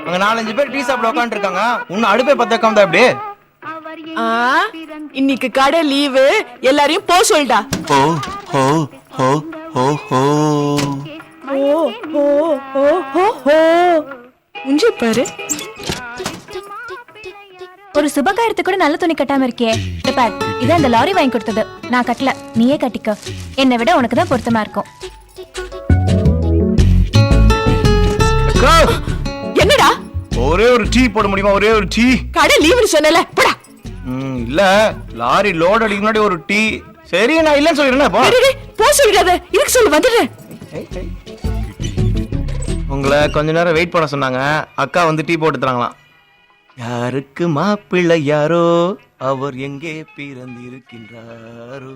அங்க 4-5 பேர் டீ சாப்பிட உட்காந்துட்டு இருக்காங்க. இன்னும் அடுப்பே பத்தக்காம தான் எப்படி? இன்னைக்கு கடை லீவு, எல்லாரையும் போ சொல்டா. ஹோ ஹோ ஹோ ஹோ ஹோ ஓ ஓ ஓ ஓ ஓ உஞ்சு பாரு. ஒரு சுபகாரத்து கூட நல்ல துணி கட்டாம இருக்கே. பார், இது அந்த லாரி வாங்கி கொடுத்தது. நான் கட்டல, நீயே கட்டிக்க. என்னை விட உனக்கு தான் பொருத்தமா இருக்கும். என்னடா? ஒரே ஒரு டீ போட முடியுமா? ஒரே ஒரு டீ. கடை லீவுன்னு சொன்னல, போடா. இல்ல, லாரி லோட் அடிக்க முன்னாடி ஒரு டீ. சரி, நான் இல்லன்னு சொல்லிடுறேன். போ சொல்லிடாத, இதுக்கு சொல்லு, வந்துடுறேன். உங்களை கொஞ்ச நேரம் வெயிட் பண்ண சொன்னாங்க. அக்கா வந்து டீ போட்டு தராங்களாம். யாருக்கு மாப்பிள்ளை யாரோ, அவர் எங்கே பிறந்திருக்கின்றாரோ.